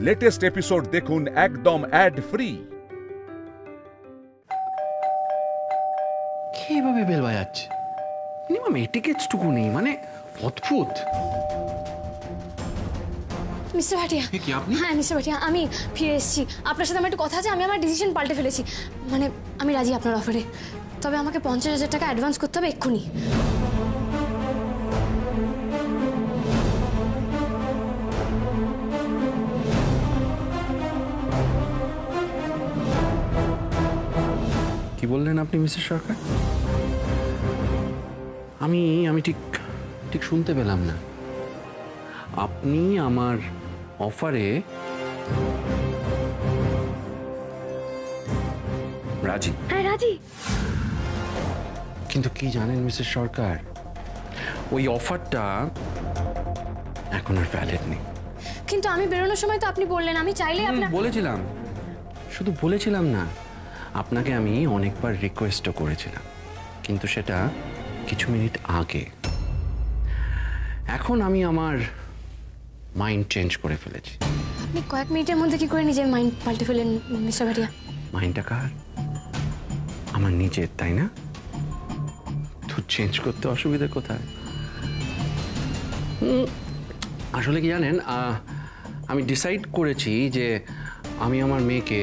Latest episode দেখুন একদম add free. কিভাবে বেল বাজাচ্ছে? মিনিমাম এটিকেটসটুকু নেই, মানে অদ্ভুত। মিস্টার ভাটিয়া। কি আপনি? হ্যাঁ মিস্টার ভাটিয়া, আমি ফিরে এসেছি। আপনার সাথে আমার একটু কথা আছে। আমি আমার ডিসিশন পাল্টে ফেলেছি। মানে আমি রাজি আপনার অফারে, তবে আমাকে 50,000 টাকা অ্যাডভান্স করতে হবে এক্ষুনি। কি বললেন আপনি মিস্টার সরকার? আমি ঠিক শুনতে পেলাম না। আপনি আমার অফারে রাজি? হ্যাঁ রাজি। কিন্তু কি জানেন মিস্টার সরকার, ওই অফারটা এখন আর ভ্যালিড নেই। কিন্তু আমি বেরোনোর সময় তো আপনি বললেন আমি চাইলে আপনার। বলেছিলাম, শুধু বলেছিলাম না, আপনাকে আমি অনেকবার রিকোয়েস্টও করেছিলাম, কিন্তু সেটা কিছু মিনিট আগে। এখন আমি আমার মাইন্ড চেঞ্জ করে ফেলেছি। আপনি কয়েক মিনিটের মধ্যে কি করে নিজের মাইন্ড পাল্টে ফেলেন মিস্টার ভাটিয়া? মাইন্ডটা কার? আমার নিজের, তাই না? তো চেঞ্জ করতে অসুবিধা কোথায়? আসলে কি জানেন, আমি ডিসাইড করেছি যে আমি আমার মেয়েকে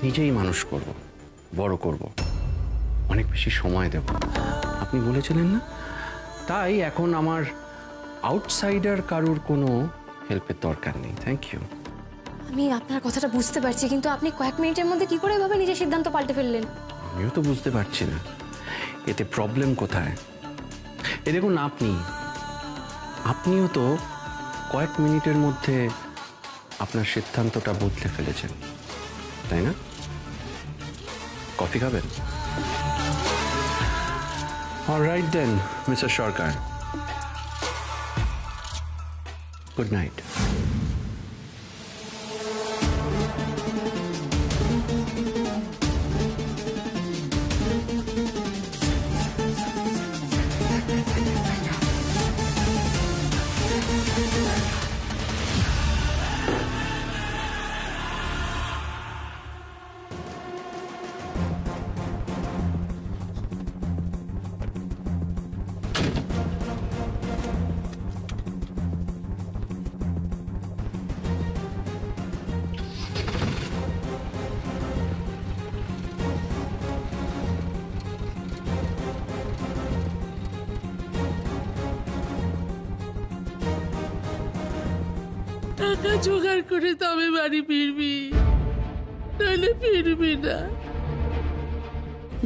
নিজেই মানুষ করব, বড় করব, অনেক বেশি সময় দেব। আপনি বলেছিলেন না? তাই এখন আমার আউটসাইডার কারুর কোনো হেল্পের দরকার নেই। Thank you. আমি আপনার কথাটা বুঝতে পারছি, কিন্তু আপনি কয়েক মিনিটের মধ্যে কি করে এভাবে নিজের সিদ্ধান্ত পাল্টে ফেললেন? আমিও তো বুঝতে পারছি না এতে প্রবলেম কোথায়। এ দেখুন, আপনিও তো কয়েক মিনিটের মধ্যে আপনার সিদ্ধান্তটা বদলে ফেলেছেন, তাই না? কফি খাবেন? অলরাইট দেন মিস্টার সরকার, গুড নাইট। টাকা জোগাড় করে তবে বাড়ি ফিরবি, নইলে ফিরবি না।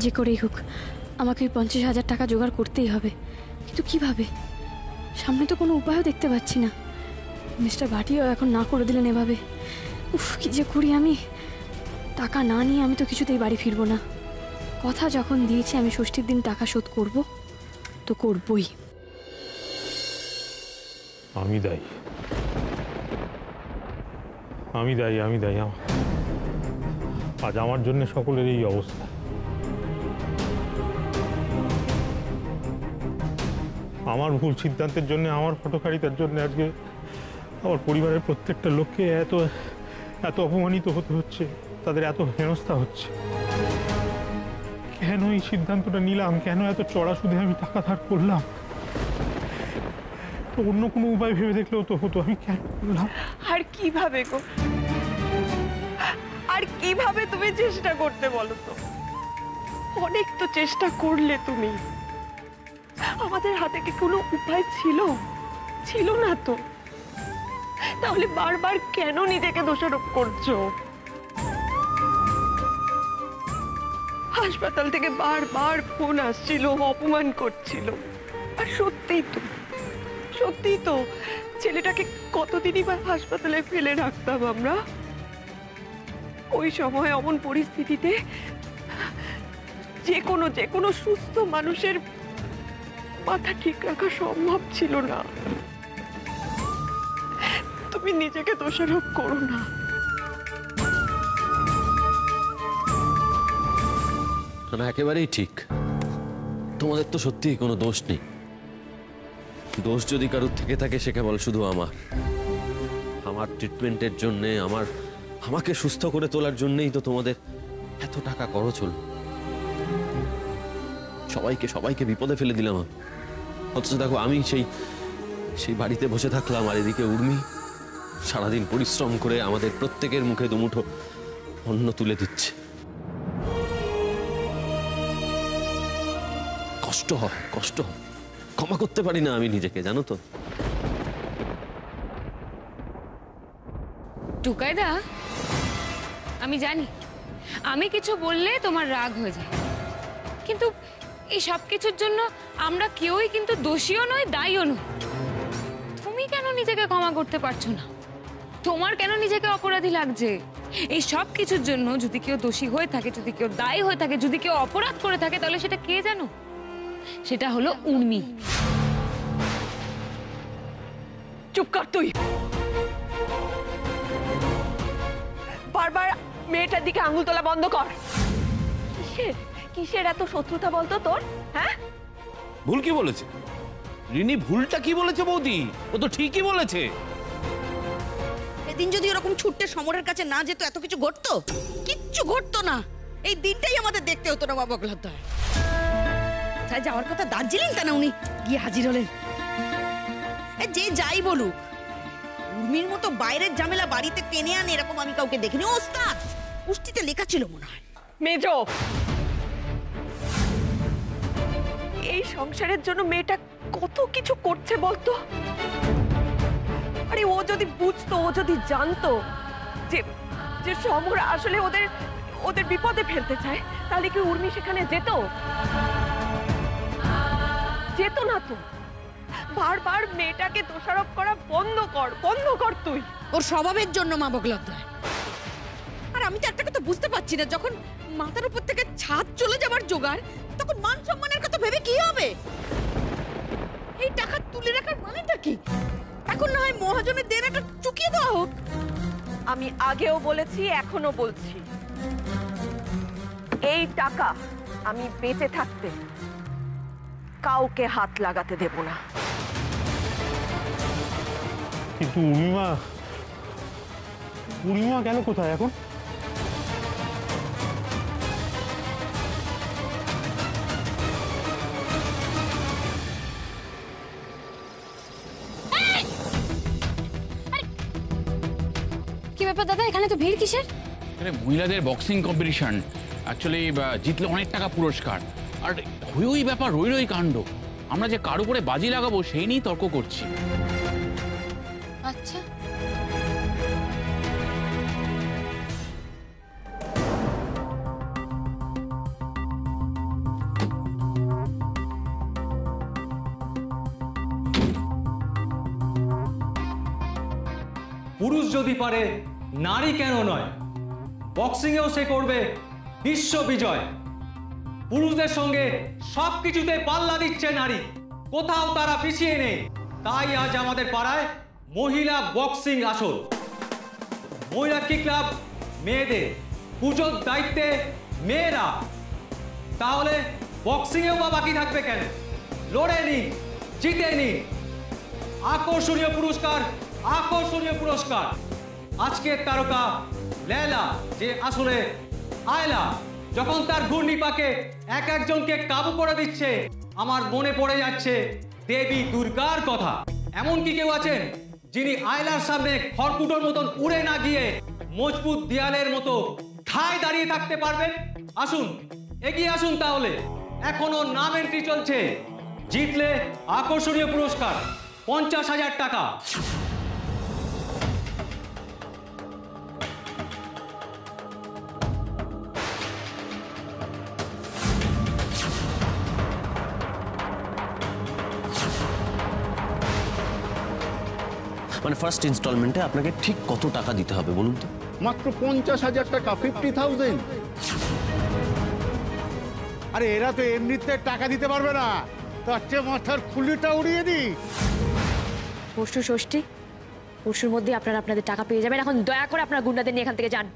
যে করেই হোক আমাকে ওই 50,000 টাকা জোগাড় করতেই হবে, কিন্তু কিভাবে? সামনে তো কোনো উপায়ও দেখতে পাচ্ছি না। মিস্টার ভাটিয়াও এখন না করে দিলেন এভাবে। উফ, কি যে করি আমি। টাকা না নিয়ে আমি তো কিছুতেই বাড়ি ফিরবো না। কথা যখন দিয়েছি আমি ষষ্ঠীর দিন টাকা শোধ করব, তো করবই। আমি দায়ী। আজ আমার জন্য সকলের এই অবস্থা। আমার ভুল সিদ্ধান্তের জন্য, আমার ফটোকারিতার জন্য আজকে আমার পরিবারের প্রত্যেকটা লোককে এত অপমানিত হতে হচ্ছে, তাদের এত হেনস্থা হচ্ছে। কেন এই সিদ্ধান্তটা নিলাম? কেন এত চড়া সুদে আমি টাকা ধার করলাম? তো অন্য কোনো উপায় ভেবে দেখলেও তো হতো, আমি কেন করলাম? আর কিভাবে গো, আর কিভাবে তুমি চেষ্টা করতে বলো তো? অনেক তো চেষ্টা করলে তুমি। আমাদের হাতে কি কোনো উপায় ছিল না তো? তাহলে বারবার কেন নিজেকে দোষারোপ করছো? হাসপাতাল থেকে বারবার ফোন আসছিল, অপমান করছিল। আর সত্যিই তো ছেলেটাকে কতদিনই বা হাসপাতালে ফেলে রাখতাম আমরা। ওই সময় অমন পরিস্থিতিতে যে কোনো সুস্থ মানুষের মাথা ঠিক রাখা সম্ভব ছিল না। তুমি নিজেকে দোষারোপ করো না। না, একেবারেই ঠিক। তোমাদের তো সত্যিই কোনো দোষ নেই। দোষ যদি কারোর থেকে থাকে সে কেবল শুধু আমার। আমার ট্রিটমেন্টের জন্যে, আমাকে সুস্থ করে তোলার জন্যই তো তোমাদের এত টাকা খরচ হলো। সবাইকে বিপদে ফেলে দিলাম। অথচ দেখো আমি সেই বাড়িতে বসে থাকলাম, আর এদিকে উর্মি সারাদিন পরিশ্রম করে আমাদের প্রত্যেকের মুখে দুমুঠো অন্ন তুলে দিচ্ছে। কষ্ট হয়, ক্ষমা করতে পারি না আমি নিজেকে, জানো তো। টুকাইদা, আমি জানি আমি কিছু বললে তোমার রাগ হয়ে যায়, কিন্তু এই সব কিছুর জন্য আমরা কেউই কিন্তু দোষীও নই, দায়ীও নই। তুমি কেন নিজেকে ক্ষমা করতে পারছো না? তোমার কেন নিজেকে অপরাধী লাগছে? এই সব কিছুর জন্য যদি কেউ দোষী হয়ে থাকে, যদি কেউ দায়ী হয়ে থাকে, যদি কেউ অপরাধ করে থাকে, তাহলে সেটা কে জানো? সেটা হলো উর্মি। চুপ কর তুই। বারবার মেয়েটার দিকে আঙুল তোলা বন্ধ কর। কিসের এত শত্রুতা বলতো তোর? হ্যাঁ, ভুল কি বলেছে রিনি? ভুলটা কি বলেছে বৌদি? ও তো ঠিকই বলেছে। এদিন যদি ওরকম ছুটতে সমরের কাছে না যেত, এত কিছু ঘটতো? কিচ্ছু ঘটতো না। এই দিনটাই আমাদের দেখতে হতো না বাবা গলাদার। তাই যাওয়ার কথা দার্জিলিং, তা না উনি গিয়ে হাজির হলেন। যে যাই বলুক, উর্মির মতো বাইরের ঝামেলা বাড়িতে টেনে আনে এরকম আমি কাউকে দেখিনি। ওস্তাদ পুষ্টিতে লেখা ছিল মনে হয়। মেজো, এই সংসারের জন্য মেয়েটা কত কিছু করছে বলতো। আরে ও যদি বুঝতো, ও যদি জানতো যে সমর আসলে ওদের বিপদে ফেলতে চায়, তাহলে কি উর্মি সেখানে যেত? যেত না তো। বারবার মেয়েটাকে দোষারোপ করা বন্ধ কর তুই। ওর স্বভাবের জন্য মা বগলদার। আর আমি তো একটা কথা বুঝতে পারছি না, যখন মাথার উপর থেকে ছাদ চলে যাবার জোগাড়, তখন মান সম্মানের কথা ভেবে কি হবে? এই টাকা তুলে রাখার মানেটা কি? এখন না হয় মহাজনের দেনাটা চুকিয়ে দেওয়া হোক। আমি আগেও বলেছি, এখনো বলছি, এই টাকা আমি বেঁচে থাকতে কাউকে হাত লাগাতে দেব না। কিন্তু উর্মিমা গেল কোথায় এখন? কি ব্যাপার দাদা, এখানে তো ভিড় কিসের? এখানে মহিলাদের বক্সিং কম্পিটিশন, অ্যাকচুয়ালি জিতলে অনেক টাকা পুরস্কার, আর ওই ব্যাপার রই কাণ্ড। আমরা যে কার উপরে বাজি লাগাবো সেই নিয়েই তর্ক করছি। আচ্ছা, পুরুষ যদি পারে, নারী কেন নয়? বক্সিংয়েও সে করবে বিশ্ব বিজয়। পুরুষদের সঙ্গে সবকিছুতে পাল্লা দিচ্ছে নারী, কোথাও তারা পিছিয়ে নেই। তাই আজ আমাদের পাড়ায় মহিলা বক্সিং আসর। মহিলা কি ক্লাব মেয়েদের, পুজোর দায়িত্বে মেয়েরা। তাহলে বক্সিংয়েও বা বাকি থাকবে কেন? লড়ে নিন, জিতে নিন। আকর্ষণীয় পুরস্কার, আকর্ষণীয় পুরস্কার। আজকের তারকা লেলা, যে আসলে আয়লা, যখন তার ঘূর্ণিপাকে এক একজনকে কাবু করে দিচ্ছে, আমার মনে পড়ে যাচ্ছে দেবী দুর্গার কথা। এমন কি কেউ আছেন যিনি আয়লার সামনে খড়কুটোর মতন উড়ে না গিয়ে মজবুত দেয়ালের মতো ঠায় দাঁড়িয়ে থাকতে পারবেন? আসুন, এগিয়ে আসুন। তাহলে এখনো নাম এন্ট্রি চলছে। জিতলে আকর্ষণীয় পুরস্কার 50,000 টাকা। মানে ফার্স্ট ইনস্টলমেন্টে আপনাকে ঠিক কত টাকা দিতে হবে বলুন তো? মাত্র 50,000 টাকা, 50,000। আরে এরা তো এমনিতে টাকা দিতে পারবে না, তার চেয়ে মাথার খুলিটা উড়িয়ে দি। পরশু ষষ্ঠী, পরশুর মধ্যে আপনারা আপনাদের টাকা পেয়ে যাবেন। এখন দয়া করে আপনারা গুন্ডাদের নিয়ে এখান থেকে যান।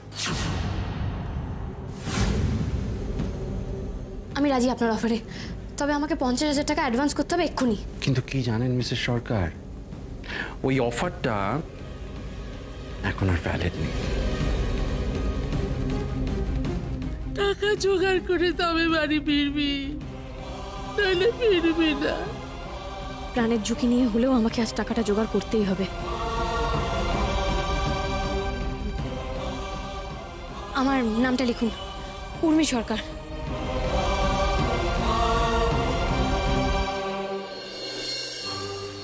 আমি রাজি আপনার অফারে, তবে আমাকে 50,000 টাকা অ্যাডভান্স করতে হবে এক্ষুনি। কিন্তু কি জানেন মিসেস সরকার, ওই অফারটা এখন আর ভ্যালিড নেই। টাকা জোগাড় করে তবে বাড়ি ফিরবি, নইলে ফিরবি না। প্রাণের ঝুঁকি নিয়ে হলেও আমাকে আজ টাকাটা জোগাড় করতেই হবে। আমার নামটা লিখুন, উর্মি সরকার।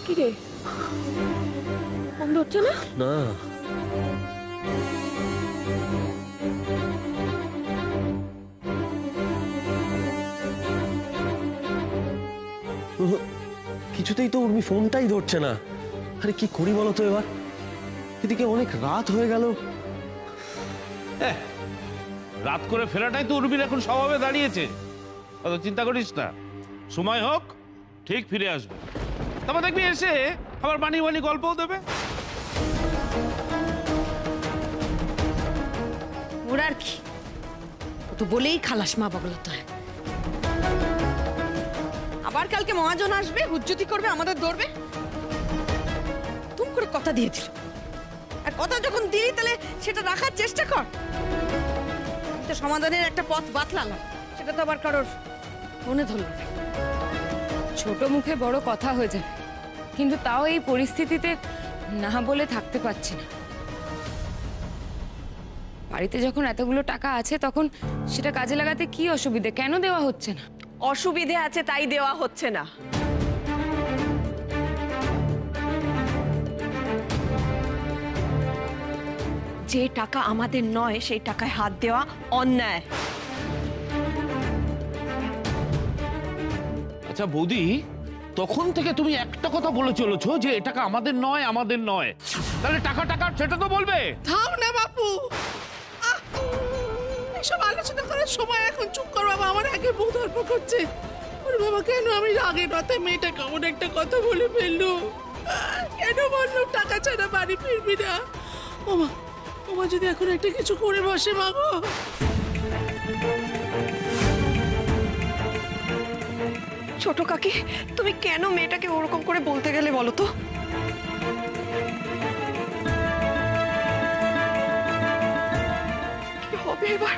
কি রে, বন্ধ হচ্ছে না? না, কিছুতেই তো উর্মি ফোনটাই ধরছে না। আরে কি করি বলো তো এবার? এদিকে অনেক রাত হয়ে গেল। রাত করে ফেরাটাই তো উর্মির এখন স্বভাবে দাঁড়িয়েছে। অত চিন্তা করিস না, সময় হোক ঠিক ফিরে আসবে। তারপর দেখবি এসে আবার বানি বানি গল্পও দেবে। ওর আর কি, ও তো বলেই খালাস মা বগলাতে হয়। আবার কালকে মহাজন আসবে, হুজ্জুতি করবে, আমাদের ধরবে। তুম করে কথা দিয়ে দিল, আর কথা যখন দিলি তাহলে সেটা রাখার চেষ্টা কর। তো সমাধানের একটা পথ বাতলালাম, সেটা তো আবার কারোর মনে ধরল না। ছোট মুখে বড় কথা হয়ে যাবে, কিন্তু তাও এই পরিস্থিতিতে না বলে থাকতে পারছি না। বাড়িতে যখন এতগুলো টাকা আছে তখন সেটা কাজে লাগাতে কি অসুবিধে? কেন দেওয়া হচ্ছে না? অসুবিধে আছে তাই দেওয়া হচ্ছে না। যে টাকা আমাদের নয় সেই টাকায় হাত দেওয়া অন্যায়। আচ্ছা বৌদি, তখন থেকে তুমি একটা কথা বলে চলেছো যে এ টাকা আমাদের নয়, আমাদের নয়। তাহলে টাকা টাকা সেটা তো বলবে। থাম না বাপু, এসব আলোচনা করার সময় এখন। চুপ কর বাবা, আমার আগে বউ ধর্ম করছে। ওর বাবা, কেন আমি রাগে রাতে মেয়েটা কেমন একটা কথা বলে ফেললো? কেন বললো টাকা ছাড়া বাড়ি ফিরবি না? ওমা ওমা, যদি এখন একটা কিছু করে বসে মা গো। ছোট কাকি, তুমি কেন মেয়েটাকে ওরকম করে বলতে গেলে বলো তো? কি হবে এবার?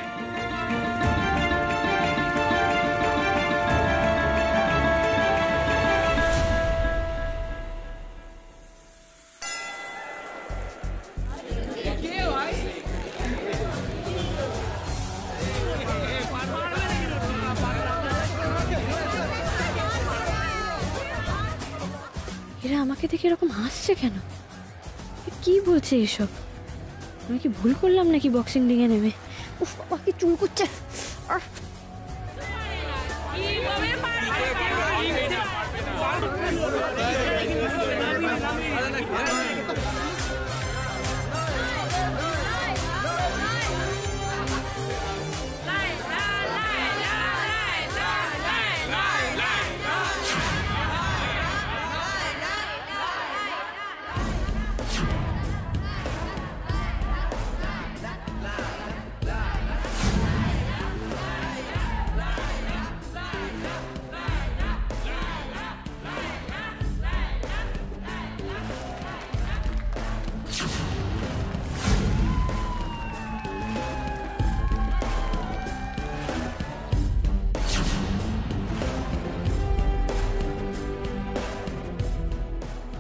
এরা আমাকে দেখে এরকম হাসছে কেন? কি বলছে এসব? আমি কি ভুল করলাম নাকি বক্সিং রিংয়ে নেমে? উফ বাবা, কি চুল করছে।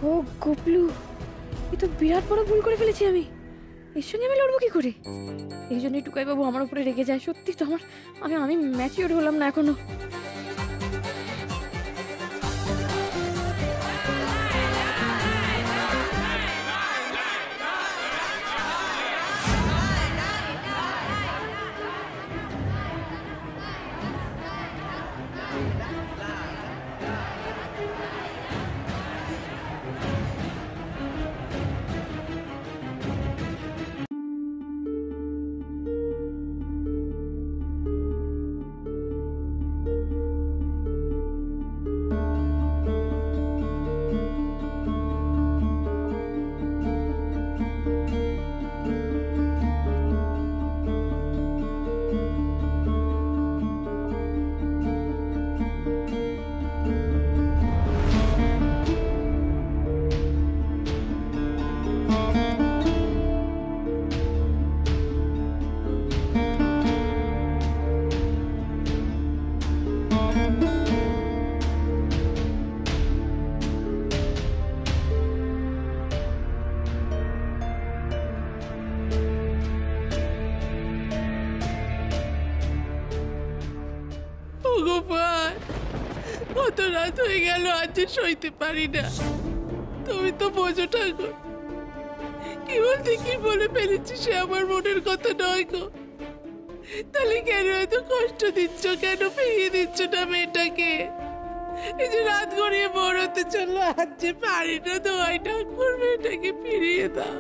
ও গোপলু, এ তো বিরাট বড় ভুল করে ফেলেছি আমি। এর সঙ্গে আমি লড়বো কি করে? এই জন্যই টুকাই বাবু আমার উপরে রেগে যায়। সত্যি তো আমি ম্যাচিওর হলাম না এখনো। গোপাল, কত রাত হয়ে গেল, আজ যে সইতে পারি না। তুমি তো বোঝো ঠাকুর, কি বলতে কি বলে ফেলেছি, সে আমার মনের কথা নয় গো। তাহলে কেন এত কষ্ট দিচ্ছ, কেন ফিরিয়ে দিচ্ছ না মেয়েটাকে? এই যে রাত গড়িয়ে বড় হতে চললো, আজ যে পারি না, দোয়াই ঠাকুর মেয়েটাকে ফিরিয়ে দাও।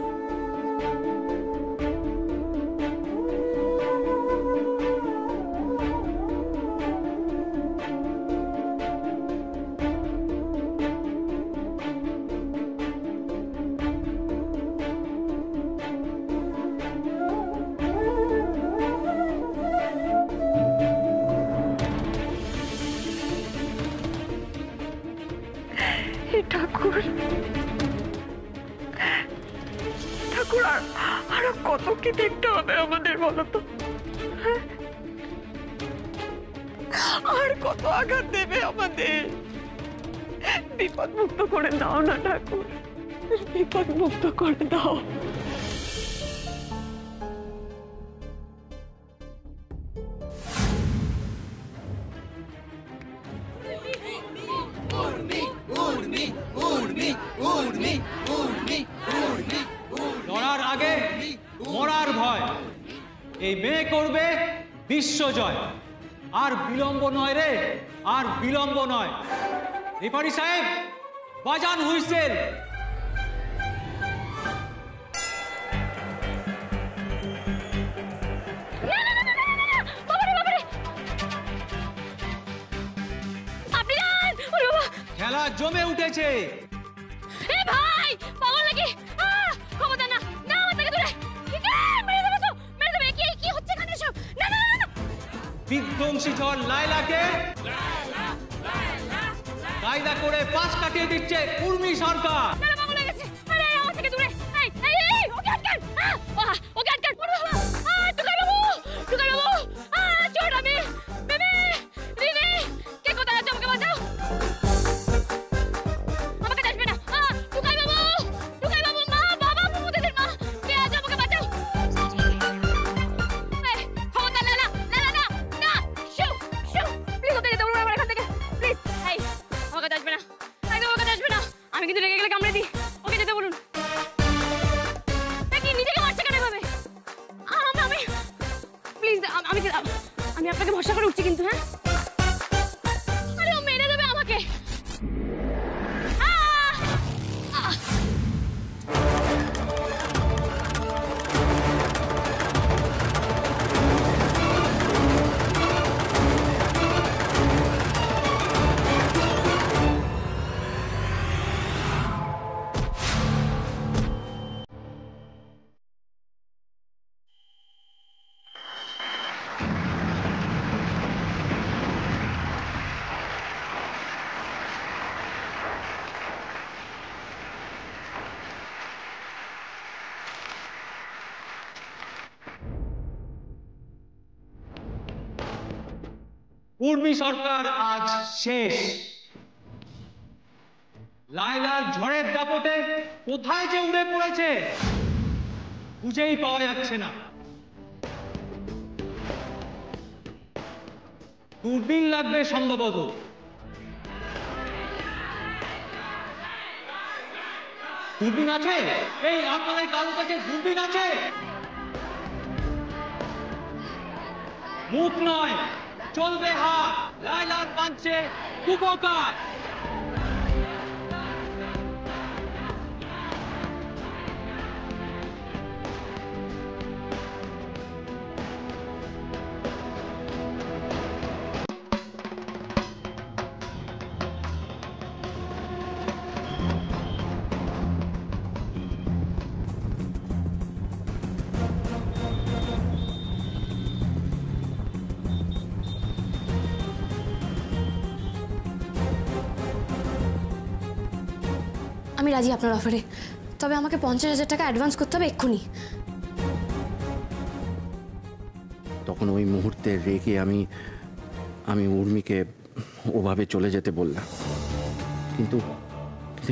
ঠাকুর ঠাকুর, আর কত কি দেখতে হবে আমাদের, বলো তো? আর কত আঘাত দেবে আমাদের? বিপদ মুক্ত করে দাও না ঠাকুর, বিপদ মুক্ত করে দাও। লড়ার আগে মরার ভয়, এই মেয়ে করবে বিশ্বজয়। আর বিলম্ব নয় রে, আর বিলম্ব নয়। রেফারি সাহেব, বাজান হুইসেল। খেলা জমে উঠেছে। ভাই পাগল নাকি? ক্ষমতা না, না আমার থেকে দূরে। মেরে দেবে তো, মেরে দেবে। কি হচ্ছে এখানে সব? না না না, বিধ্বংসী ঝড় লায়লাকে কায়দা করে পাশ কাটিয়ে দিচ্ছে উর্মি সরকার। পাগল হয়ে গেছে। আরে আমার থেকে দূরে। এই ওকে আটকান, ওকে আটকান। টুকাই বাবু, টুকাই বাবু, চোট আমি। বেবি রিনি, কে কোথায় আছে? আমাকে বাঁচাও। আমি আপনাকে ভরসা করে উঠছি কিন্তু, হ্যাঁ? আরে ও মেরে দেবে আমাকে। উর্মি সরকার আজ শেষ। লায়লার ঝড়ের দাপটে কোথায় যে উড়ে পড়েছে খুঁজেই পাওয়া যাচ্ছে না। দূরবীন লাগবে সম্ভবত। দূরবীন আছে? এই আপনাদের কারো কাছে দূরবীন আছে? মুখ নয়, চলবে হাত। লায়লার পাঞ্চে কুপকার। আমি রাজি আপনার অফারে, তবে আমাকে 50,000 টাকা অ্যাডভান্স করতে হবে এক্ষুনি। তখন ওই মুহূর্তে রেগে আমি উর্মিকে ওভাবে চলে যেতে বললাম, কিন্তু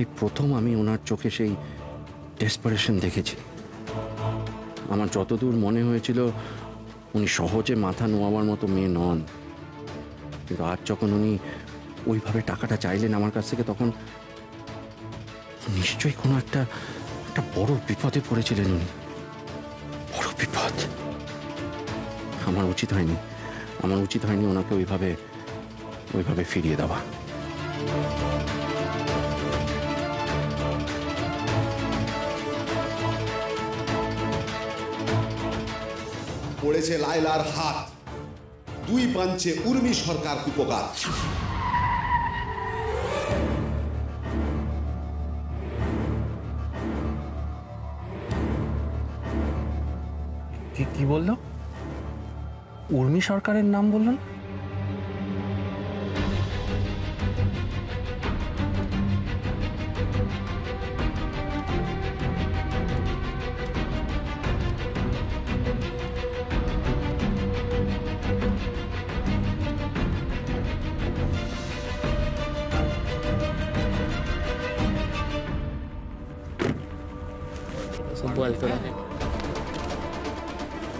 এই প্রথম আমি ওনার চোখে সেই ডেসপারেশন দেখেছি। আমার যতদূর মনে হয়েছিল উনি সহজে মাথা নোয়াবার মতো মেয়ে নন। কিন্তু আজ যখন উনি ওইভাবে টাকাটা চাইলেন আমার কাছ থেকে, তখন নিশ্চয়ই কোনো একটা বড় বিপদে পড়েছিলেন উনি। বড় বিপদ। আমার উচিত হয়নি ওনাকে ওইভাবে ফিরিয়ে দেওয়া। পড়েছে লায়লার হাত, দুই পাঞ্চে উর্মি সরকার কুপকার। কি বললো? উর্মি সরকারের নাম বললেন?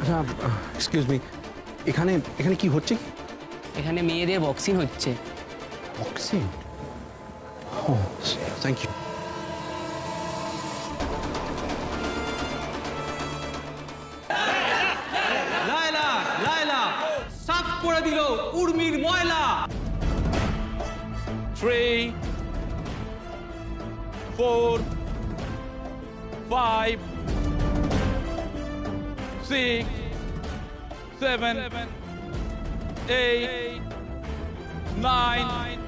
আচ্ছা, এক্সকিউজ মি, এখানে কি হচ্ছে? এখানে মেয়েদের বক্সিং হচ্ছে। বক্সিং? ও, থ্যাংক ইউ। লায়লা সাফ করে দিল উর্মির ময়লা। 3, 4, 5, 6, 7, 8, 9,